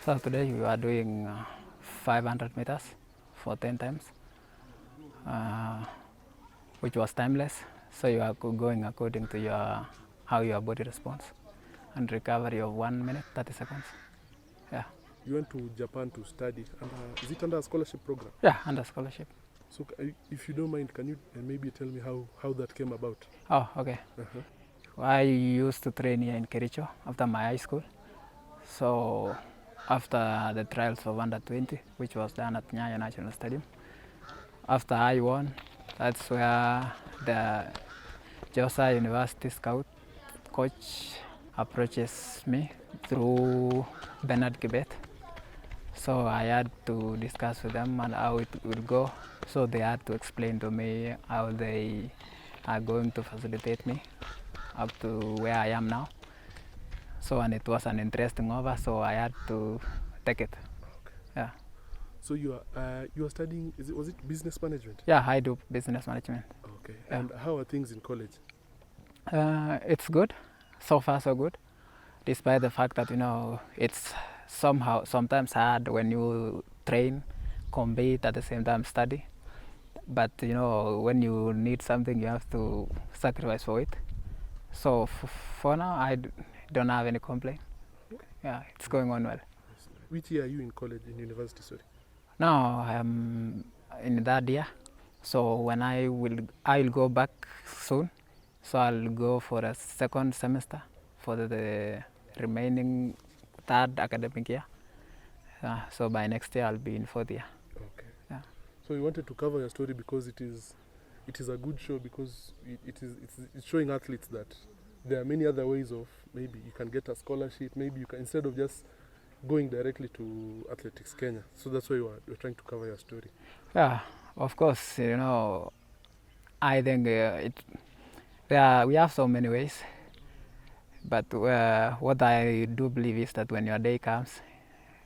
So today we are doing 500 meters for 10 times, which was timeless. So you are going according to how your body responds, and recovery of 1 minute 30 seconds. Yeah. You went to Japan to study. Is it under a scholarship program? Yeah, under scholarship. So if you don't mind, can you maybe tell me how that came about? Oh, okay. I used to train here in Kericho after my high school. So after the trials of under 20, which was done at Nyayo National Stadium, after I won, that's where the Josa University Scout coach approaches me through Benard Kibet. So I had to discuss with them and how it will go. So they had to explain to me how they are going to facilitate me up to where I am now. So, and it was an interesting offer, so I had to take it. Okay. Yeah. So you are studying, was it business management? Yeah, I do business management. Okay. Yeah. And how are things in college? It's good. So far so good. Despite the fact that, it's sometimes hard when you train, compete, at the same time study. But, when you need something, you have to sacrifice for it. So for now, I don't have any complaint. Yeah, it's going on well. Which year are you in college, in university, sorry? Now I am in that year. So when I'll go back soon. So I'll go for a second semester for the remaining third academic year. So by next year I'll be in fourth year. Okay. Yeah. So we wanted to cover your story because it is a good show, because it's showing athletes that there are many other ways of, maybe you can get a scholarship, maybe you can, instead of just going directly to Athletics Kenya. So that's why we're trying to cover your story. Yeah, of course, I think we have so many ways, but what I do believe is that when your day comes,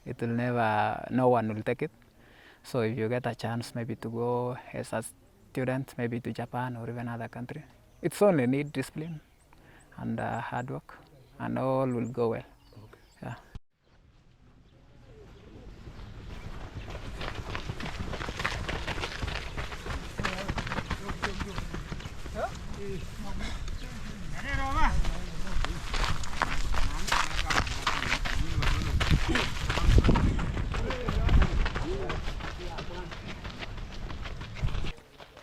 no one will take it. So if you get a chance maybe to go as a student, maybe to Japan or even other country, it's only need discipline and hard work, and all will go well. Okay. Yeah.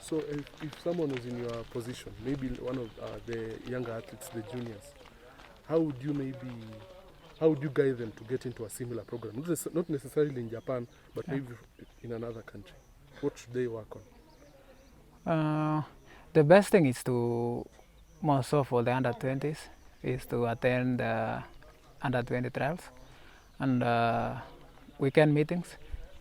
So if someone was in your position, maybe one of the younger athletes, the juniors, how would you guide them to get into a similar program? Not necessarily in Japan, but maybe in another country. What should they work on? The best thing is to, more so for the under 20s, is to attend the under 20 trials and weekend meetings,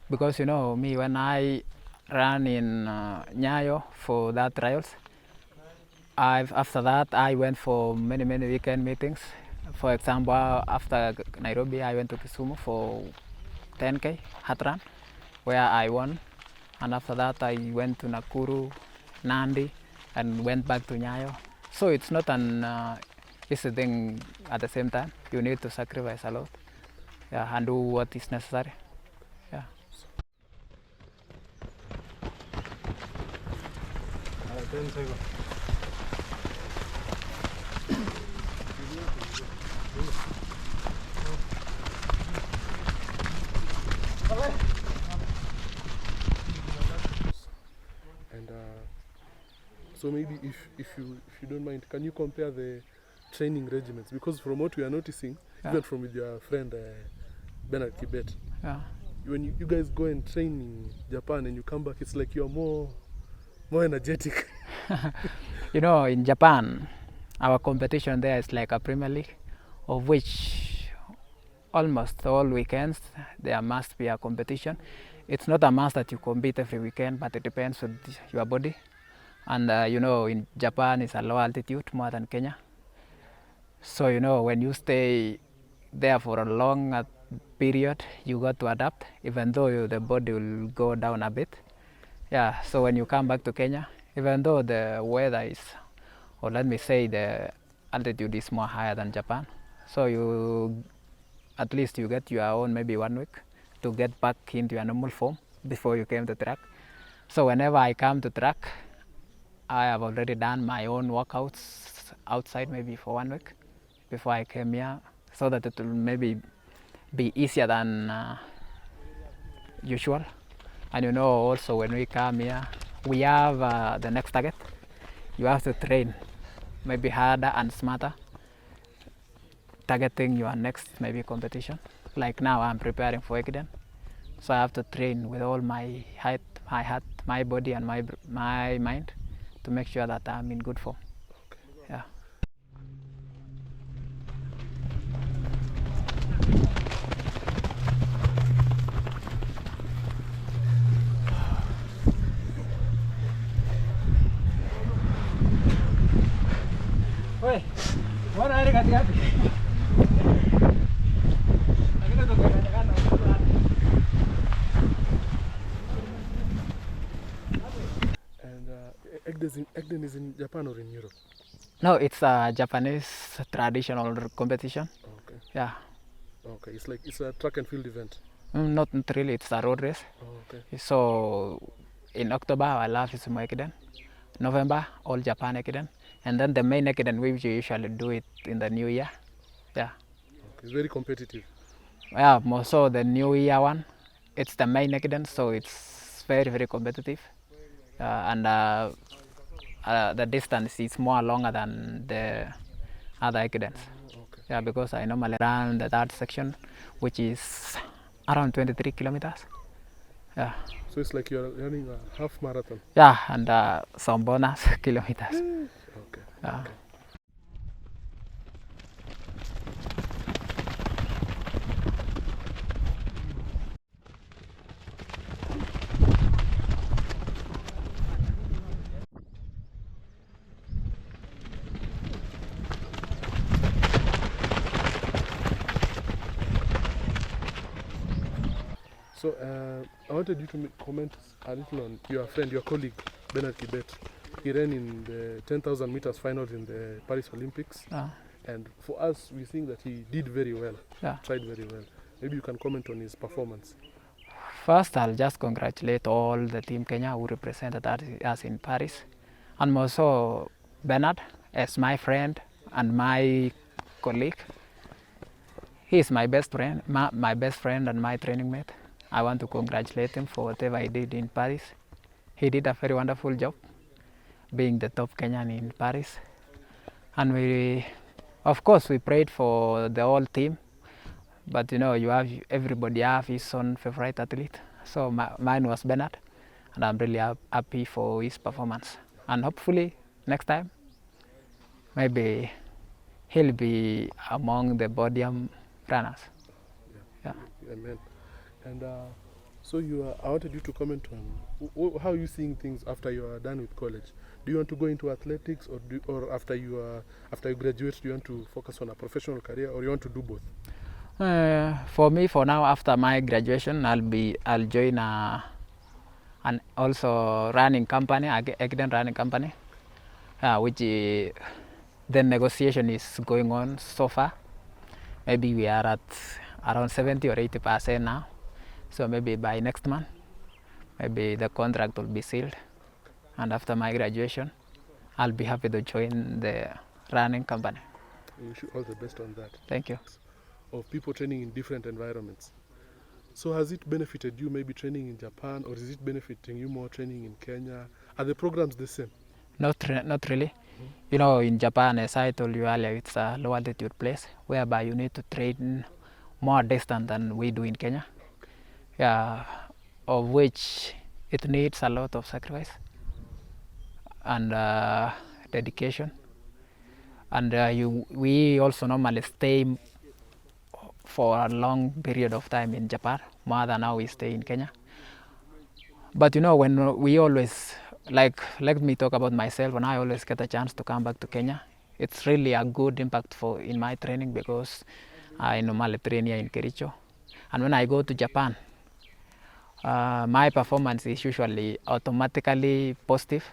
because me, when I ran in Nyayo for that trials, after that I went for many weekend meetings. For example, after Nairobi I went to Kisumu for 10K hat run where I won, and after that I went to Nakuru, Nandi, and went back to Nyayo. So it's not an easy thing. At the same time, you need to sacrifice a lot, and do what is necessary. Yeah. And so maybe if you don't mind, can you compare the training regimens? Because from what we are noticing, even from with your friend Benard Kibet, when you guys go and train in Japan and you come back, it's like you're more energetic. In Japan, our competition there is like a Premier League, of which almost all weekends there must be a competition. It's not a must that you compete every weekend, but it depends on your body. And in Japan it's a low altitude more than Kenya. So when you stay there for a long period, you got to adapt, even though the body will go down a bit. Yeah, so when you come back to Kenya, even though the weather is, or let me say the altitude is more higher than Japan, so at least you get your own maybe 1 week to get back into your normal form before you came to track. So whenever I come to track, I have already done my own workouts outside maybe for 1 week before I came here, so that it will maybe be easier than usual. And you know, also when we come here, we have the next target. You have to train maybe harder and smarter, targeting your next maybe competition. Like now I'm preparing for Ekiden, so I have to train with all my heart, my body and my mind to make sure that I'm in good form. Yeah. Woi, mana hari hati-hati. And Ekiden is in Japan or in Europe? No, it's a Japanese traditional competition. Okay. Yeah. Okay, it's a track and field event. Not really, it's a road race. Oh, okay. So in October, I love Sumo Ekiden. November, all Japan Ekiden. And then the main Ekiden, we usually do it in the new year. Yeah. Okay, it's very competitive. Yeah, more so the new year one. It's the main Ekiden, so it's very, very competitive. And the distance is more longer than the other Ekidens. Okay. Yeah, because I normally run the third section, which is around 23 kilometers. Yeah. So it's like you're running a half marathon. Yeah, and some bonus kilometers. Okay. Yeah. Okay. So I wanted you to comment a little on your friend, your colleague, Benard Kibet. He ran in the 10,000 meters finals in the Paris Olympics. And for us, we think that he did very well, tried very well. Maybe you can comment on his performance. First, I'll just congratulate all the Team Kenya who represented us in Paris. And also Benard, as my friend and my colleague. He is my best friend, my best friend and my training mate. I want to congratulate him for whatever he did in Paris. He did a very wonderful job, being the top Kenyan in Paris. And we, of course, we prayed for the whole team. But you know, everybody have his own favorite athlete. So mine was Benard, and I'm really happy for his performance. And hopefully next time, maybe he'll be among the podium runners. Yeah. Amen. And so I wanted you to comment on how you seeing things after you are done with college. Do you want to go into athletics, or after you graduate, do you want to focus on a professional career, or you want to do both? For me, for now, after my graduation, I'll join an also running company, again running company, which the negotiation is going on so far. Maybe we are at around 70 or 80% now. So maybe by next month, maybe the contract will be sealed. And after my graduation, I'll be happy to join the running company. I wish you all the best on that. Thank you. Of people training in different environments. So has it benefited you maybe training in Japan, or is it benefiting you more training in Kenya? Are the programs the same? Not really. You know, in Japan, as I told you earlier, it's a low altitude place whereby you need to train more distance than we do in Kenya. Yeah, of which it needs a lot of sacrifice and dedication. And we also normally stay for a long period of time in Japan, more than how we stay in Kenya. But you know, when we always, let me talk about myself, when I always get a chance to come back to Kenya, it's really a good impact in my training, because I normally train here in Kericho. And when I go to Japan, my performance is usually automatically positive,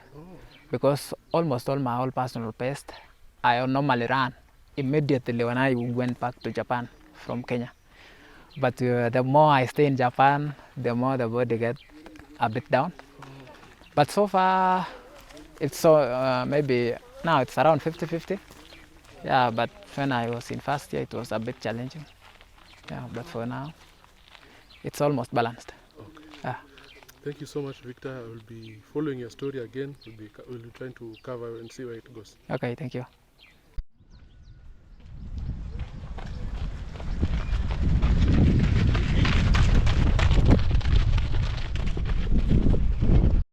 because almost all my personal best I normally run immediately when I went back to Japan from Kenya. But the more I stay in Japan, the more the body get a bit down. But so far, it's so maybe now it's around 50-50. Yeah, but when I was in first year, it was a bit challenging. Yeah, but for now, it's almost balanced. Okay. Yeah. Thank you so much, Victor. I will be following your story again. We'll be trying to cover and see where it goes. Okay, thank you.